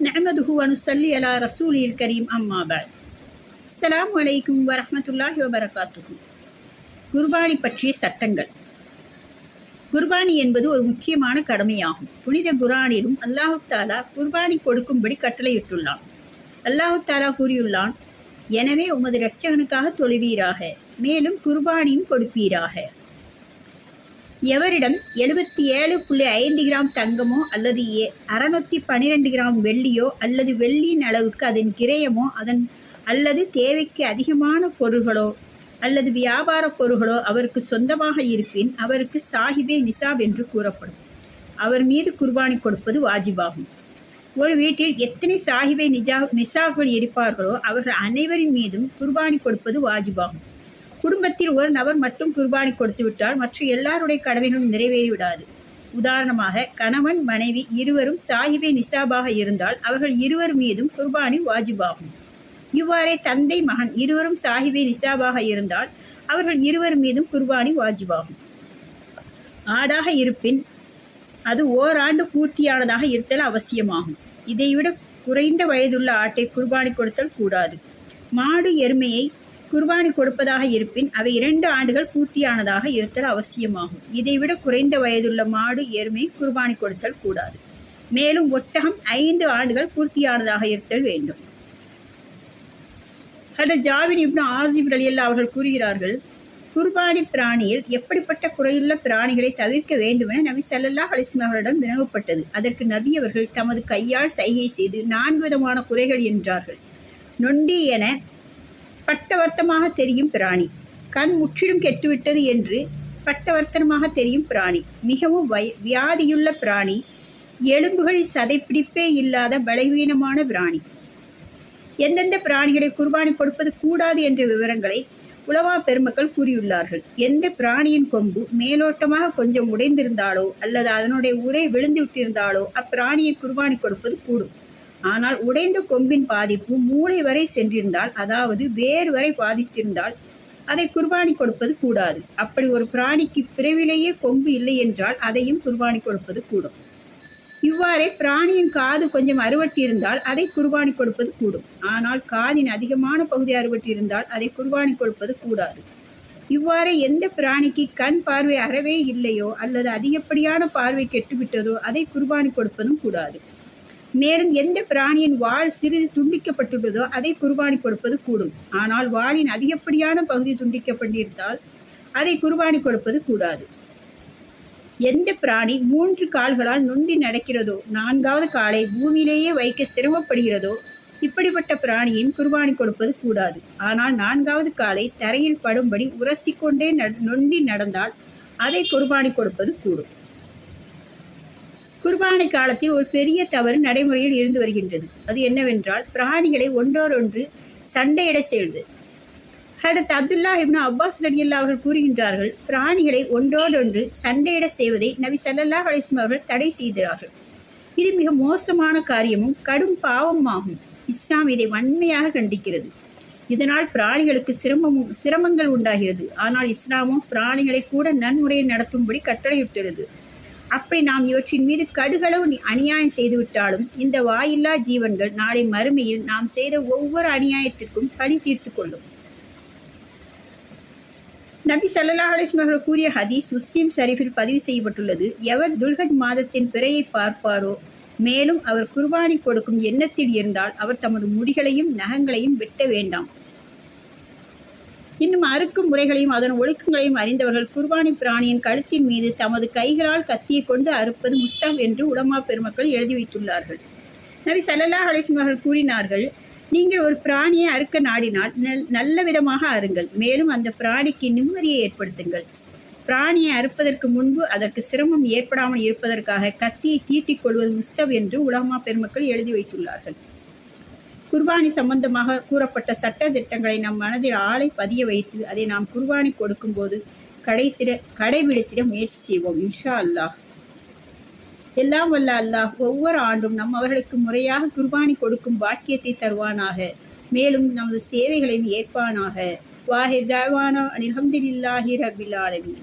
نحمده ونصلي على رسوله الكريم أما بعد. அஸ்ஸலாமு அலைக்கும் வரஹ்மத்துல்லாஹி வபரகாத்துஹு. குர்பானி பற்றிய சட்டங்கள். குர்பானி என்பது ஒரு முக்கியமான கடமையாகும். புனித குர்ஆனிலும் அல்லாஹ் தஆலா குர்பானி கொடுக்கும்படி கட்டளையிட்டுள்ளான். அல்லாஹ் தஆலா கூறியுள்ளான், எனவே உமது இரட்சகனுக்காக தொழுவீராக, மேலும் குர்பானியும் கொடுப்பீராக. எவரிடம் 77.5 கிராம் தங்கமோ அல்லது 612 கிராம் வெள்ளியோ அல்லது வெள்ளியின் அளவுக்கு அதன் கிரயமோ அல்லது தேவைக்கு அதிகமான பொருள்களோ அல்லது வியாபார பொருள்களோ அவருக்கு சொந்தமாக இருப்பின் அவருக்கு சாஹிபே நிசாப் என்று கூறப்படும். அவர் மீது குர்பானி கொடுப்பது வாஜிபாகும். ஒரு வீட்டில் எத்தனை சாஹிபே நிசாப்கள் இருப்பார்களோ அவர்கள் அனைவரின் மீதும் குர்பானி கொடுப்பது வாஜிபாகும். குடும்பத்தில் ஒரு நபர் மட்டும் குர்பானி கொடுத்துவிட்டால் மற்ற எல்லாருடைய கடமைகளும் நிறைவேறிவிடாது. உதாரணமாக, கணவன் மனைவி இருவரும் சாஹிபே நிசாபாக இருந்தால் அவர்கள் இருவர் மீதும் குர்பானி வாஜிபாகும். இவ்வாறே தந்தை மகன் இருவரும் சாஹிபே நிசாபாக இருந்தால் அவர்கள் இருவர் மீதும் குர்பானி வாஜிபாகும். ஆடாக இருப்பின் அது ஓராண்டு பூர்த்தியானதாக இருத்தல் அவசியமாகும். இதைவிட குறைந்த வயதுள்ள ஆட்டை குர்பானி கொடுத்தல் கூடாது. மாடு எருமையை குர்பானி கொடுப்பதாக இருப்பின் அவை 2 ஆண்டுகள் பூர்த்தியானதாக இருத்தல் அவசியமாகும். இதைவிட குறைந்த வயதுள்ள மாடு எருமை குர்பானி கொடுத்தல் கூடாது. மேலும் ஒட்டகம் 5 ஆண்டுகள் பூர்த்தியானதாக இருத்தல் வேண்டும். ஜாபிர் இப்னு ஆசிப் ரலியல்லாஹு அவர்கள் கூறுகிறார்கள், குர்பானி பிராணியில் எப்படிப்பட்ட குறையுள்ள பிராணிகளை தவிர்க்க வேண்டுமென நபி ஸல்லல்லாஹு அலைஹி வஸல்லம் அவர்களிடம் வினவப்பட்டது. அதற்கு நபி அவர்கள் தமது கையால் சைகை செய்து 4 விதமான குறைகள் என்றார்கள். நொண்டி என பட்டவர்த்தமாக தெரியும் பிராணி, கண் முற்றிலும் கெட்டுவிட்டது என்று பட்டவர்த்தனமாக தெரியும் பிராணி, மிகவும் வியாதியுள்ள பிராணி, எலும்புகளில் சதைப்பிடிப்பே இல்லாத பலவீனமான பிராணி. எந்தெந்த பிராணிகளை குர்பானி கொடுப்பது கூடாது என்ற விவரங்களை உலமா பெருமக்கள் கூறியுள்ளார்கள். எந்த பிராணியின் கொம்பு மேலோட்டமாக கொஞ்சம் உடைந்திருந்தாலோ அல்லது அதனுடைய உரை விழுந்து விட்டிருந்தாலோ அப்பிராணியை குர்பானி கொடுப்பது கூடும். ஆனால் உடைந்த கொம்பின் பாதிப்பு மூளை வரை சென்றிருந்தால், அதாவது வேறு வரை பாதித்திருந்தால் அதை குர்பானி கொடுப்பது கூடாது. அப்படி ஒரு பிராணிக்கு பிறவிலேயே கொம்பு இல்லை என்றால் அதையும் குர்பானி கொடுப்பது கூடும். இவ்வாறே பிராணியின் காது கொஞ்சம் அறுவட்டியிருந்தால் அதை குர்பானி கொடுப்பது கூடும். ஆனால் காதின் அதிகமான பகுதி அறுவட்டியிருந்தால் அதை குர்பானி கொடுப்பது கூடாது. இவ்வாறே எந்த பிராணிக்கு கண் பார்வை அறவே இல்லையோ அல்லது அதிகப்படியான பார்வை கெட்டுவிட்டதோ அதை குர்பானி கொடுப்பதும் கூடாது. மேலும் எந்த பிராணியின் வால் சிறிது துண்டிக்கப்பட்டுள்ளதோ அதை குர்பானி கொடுப்பது கூடும். ஆனால் வாலின் அதிகப்படியான பகுதி துண்டிக்கப்பட்டிருந்தால் அதை குர்பானி கொடுப்பது கூடாது. எந்த பிராணி 3 கால்களால் நொண்டி நடக்கிறதோ, 4வது காலை பூமியிலேயே வைக்க சிரமப்படுகிறதோ இப்படிப்பட்ட பிராணியின் குர்பானி கொடுப்பது கூடாது. ஆனால் 4வது காலை தரையில் படும்படி உரசிக்கொண்டே நொண்டி நடந்தால் அதை குர்பானி கொடுப்பது கூடும். குர்பானி காலத்தில் ஒரு பெரிய தவறு நடைமுறையில் இருந்து வருகின்றது. அது என்னவென்றால், பிராணிகளை ஒன்றோடொன்று சண்டையிட செய்வது. ஹதரத் அப்துல்லாஹ் இப்னு அப்பாஸ் ரலியல்லாஹு அவர்கள் கூறுகின்றார்கள், பிராணிகளை ஒன்றோடொன்று சண்டையிட செய்வதை நபி ஸல்லல்லாஹு அலைஹி வஸல்லம் அவர்கள் தடை செய்தார்கள். இது மிக மோசமான காரியமும் கடும் பாவமாகும். இஸ்லாம் இதை வன்மையாக கண்டிக்கிறது. இதனால் பிராணிகளுக்கு சிரமங்கள் உண்டாகிறது. ஆனால் இஸ்லாமோ பிராணிகளை கூட நன்முறையில் நடத்தும்படி கட்டளையிட்டுள்ளது. அப்படி நாம் இவற்றின் மீது கடுகளவு அநியாயம் செய்துவிட்டாலும் இந்த வாயில்லா ஜீவன்கள் நாளை மறுமையில் நாம் செய்த ஒவ்வொரு அநியாயத்திற்கும் பழி தீர்த்து கொள்ளும். நபி ஸல்லல்லாஹு அலைஹி வஸல்லம் அவர்கள் கூறிய ஹதீஸ் முஸ்லிம் ஷரீஃபில் பதிவு செய்யப்பட்டுள்ளது. எவர் துல்ஹஜ் மாதத்தின் பிறையை பார்ப்பாரோ, மேலும் அவர் குர்பானி கொடுக்கும் எண்ணத்தில் இருந்தால் அவர் தமது முடிகளையும் நகங்களையும் வெட்ட வேண்டாம். இன்னும் அறுக்கும் முறைகளையும் அதன் ஒழுக்கங்களையும் அறிந்தவர்கள் குர்பானி பிராணியின் கழுத்தின் மீது தமது கைகளால் கத்தியை கொண்டு அறுப்பது முஸ்தஹப் என்று உலமா பெருமக்கள் எழுதி வைத்துள்ளார்கள். நபி ஸல்லல்லாஹு அலைஹி வஸல்லம் அவர்கள் கூறினார்கள், நீங்கள் ஒரு பிராணியை அறுக்க நாடினால் நல்ல விதமாக அறுங்கள். மேலும் அந்த பிராணிக்கு நிம்மதியை ஏற்படுத்துங்கள். பிராணியை அறுப்பதற்கு முன்பு அதற்கு சிரமம் ஏற்படாமல் இருப்பதற்காக கத்தியை தீட்டிக் கொள்வது முஸ்தஹப் என்று உலமா பெருமக்கள் எழுதி வைத்துள்ளார்கள். குர்பானி சம்பந்தமாக கூறப்பட்ட சட்ட திட்டங்களை நம் மனதில் ஆளை பதிய வைத்து அதை நாம் குர்பானி கொடுக்கும்போது கடைபிடித்திட முயற்சி செய்வோம். இன்ஷா அல்லாஹ். எல்லாம் வல்ல அல்லாஹ் ஒவ்வொரு ஆண்டும் அவர்களுக்கு முறையாக குர்பானி கொடுக்கும் பாக்கியத்தை தருவானாக. மேலும் நமது சேவைகளையும் ஏற்பானாக. வாஹிர் தஅவானா அல்ஹம்துலில்லாஹி ரப்பில் ஆலமீன்.